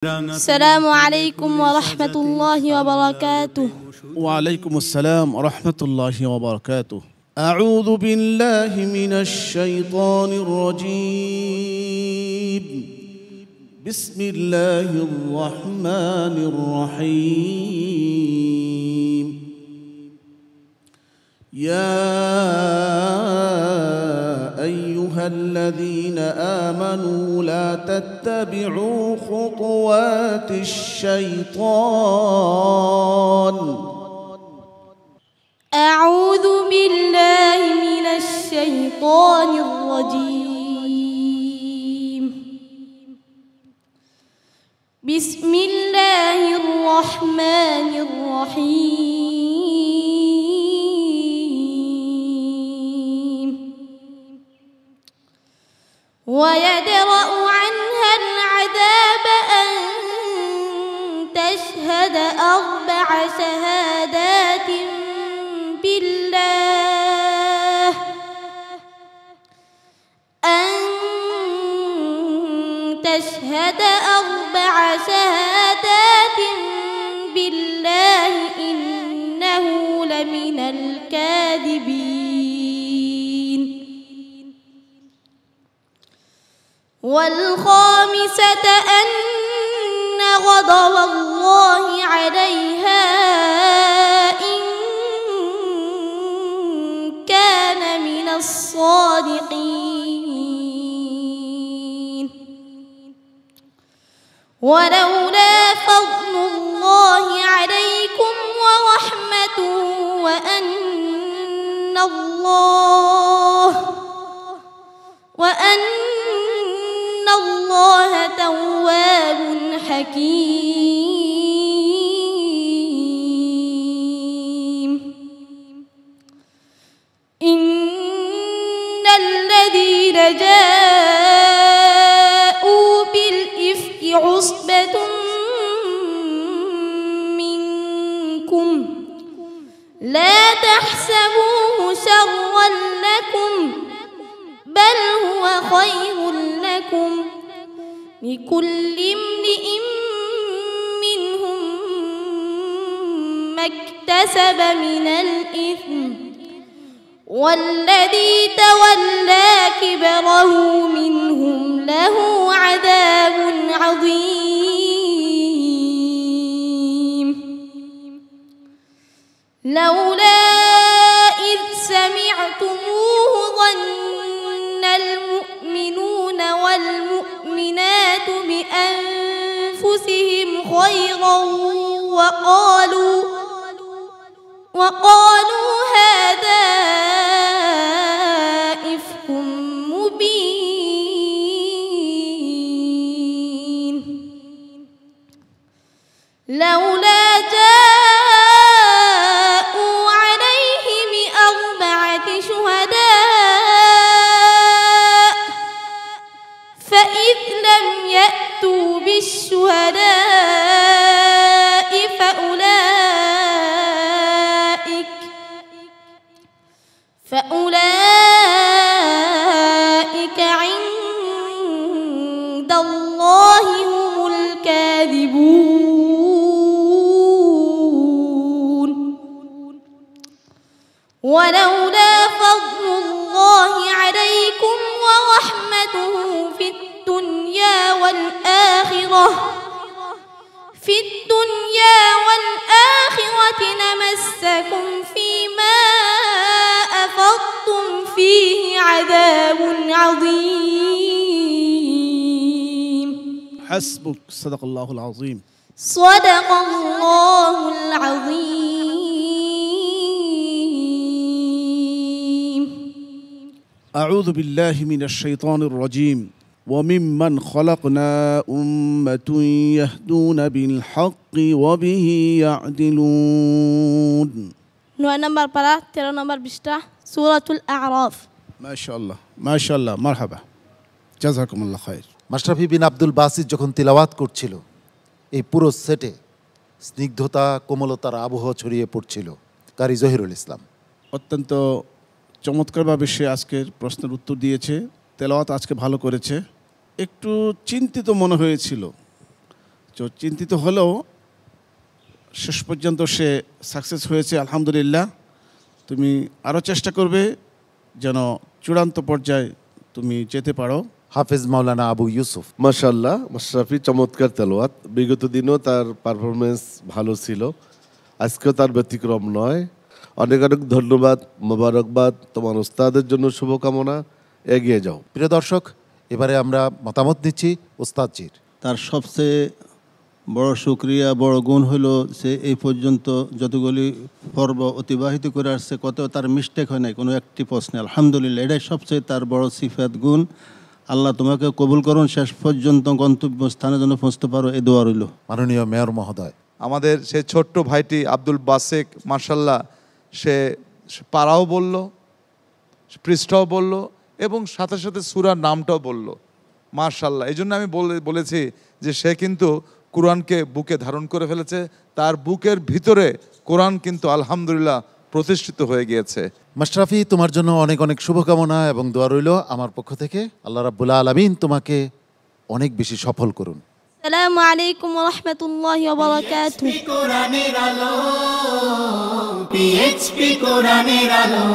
السلام عليكم ورحمة الله وبركاته. وعليكم السلام ورحمة الله وبركاته. أعوذ بالله من الشيطان الرجيم. بسم الله الرحمن الرحيم. يا أيها الذين آمنوا لا تتبعوا خطوات الشيطان. أعوذ بالله من الشيطان الرجيم. بسم الله الرحمن الرحيم. ويدرأ عنها العذاب أن تشهد 4 شهادات بالله إنه لمن الكاذبين. والخامسة أن غضب الله عليها إن كان من الصادقين. ولولا فضل الله عليكم ورحمته وأن الله تواب حكيم. إن الذين جاءوا بالإفك عصبة منكم لا تحسبوه شرا لكم بل هو خير لكم. لكل امرئ منهم ما اكتسب من الإثم والذي تولى كبره منهم له عذاب عظيم. لولا إذ سمعتموه ظن المؤمنون والمؤمنات بأنفسهم خيرا وقالوا هذا إفك مبين. لولا جاءوا عليه ب4 شهداء فإذ لم يأتوا بالشهداء فأولئك عند الله هم الكاذبون. ولولا فضل الله عليكم ورحمته في الدنيا والآخرة لمسكم فيما أفضتم فيه عذاب عظيم. حسبك. صدق الله العظيم. صدق الله العظيم. أعوذ بالله من الشيطان الرجيم. وممن خلقنا أمة يهدون بالحق وبه يعدلون. 9 নম্বর পারা 13 নম্বর পৃষ্ঠা সূরাতুল আ'রাফ। মাশাআল্লাহ মাশাআল্লাহ মারহাবা জাযাকুমুল্লাহ খায়র। মাশরাফি বিন আব্দুল বাসিত যখন তিলাওয়াত করছিল এই পুরো সেটে স্নিগ্ধতা কোমলতার আবহ ছড়িয়ে পড়ছিল কারি জহিরুল ইসলাম। অত্যন্ত চমৎকারভাবে সে আজকের প্রশ্নের উত্তর দিয়েছে। তেলাওয়াত আজকে ভালো করেছে। একটু চিন্তিত মনে হয়েছিল তো চিন্তিত হলেও শেষ পর্যন্ত সে সাকসেস হয়েছে, আলহামদুলিল্লাহ। তুমি আরও চেষ্টা করবে যেন চূড়ান্ত পর্যায়ে তুমি যেতে পারো। হাফেজ মাওলানা আবু ইউসুফ। মাশাআল্লাহ, মাশরাফি চমৎকার তেলাওয়াত। বিগত দিনও তার পারফরমেন্স ভালো ছিল, আজকেও তার ব্যতিক্রম নয়। অনেক অনেক ধন্যবাদ, মোবারকবাদ। তোমার ওস্তাদের জন্য শুভকামনা, এগিয়ে যাও। প্রিয় দর্শক, এবারে আমরা মতামত নিচ্ছি ওস্তাদজির। তার সবচেয়ে বড় শুকরিয়া, বড় গুণ হলো সে এই পর্যন্ত যতগুলি পর্ব অতিবাহিত করে আসছে, কত তার মিস্টেক হয় নাই কোনো একটি প্রশ্নে। আলহামদুলিল্লাহ, এটাই সবচেয়ে তার বড় সিফাত, গুণ। আল্লাহ তোমাকে কবুল করুন, শেষ পর্যন্ত গন্তব্য স্থানের জন্য পৌঁছতে পারো, এই দোয়া রইল। মাননীয় মেয়র মহোদয়। আমাদের সেই ছোট্ট ভাইটি আব্দুল বাসেক, মার্শাল্লাহ, সে পারাও বলল, পৃষ্ঠাও বলল এবং সাথে সাথে সূরার নামটাও বলল। মার্শাল্লাহ, এই জন্য আমি বলেছি যে সে কিন্তু কোরআনকে বুকে ধারণ করে ফেলেছে। তার বুকের ভিতরে কোরআন কিন্তু আলহামদুলিল্লাহ প্রতিষ্ঠিত হয়ে গিয়েছে। মাশরাফি, তোমার জন্য অনেক অনেক শুভকামনা এবং দোয়া রইল আমার পক্ষ থেকে। আল্লাহ রাব্বুল আলামিন তোমাকে অনেক বেশি সফল করুন। আসসালামু আলাইকুম ওয়া রাহমাতুল্লাহি ওয়া বারাকাতুহু। কোরআনের আলো, PHP কোরআনের আলো।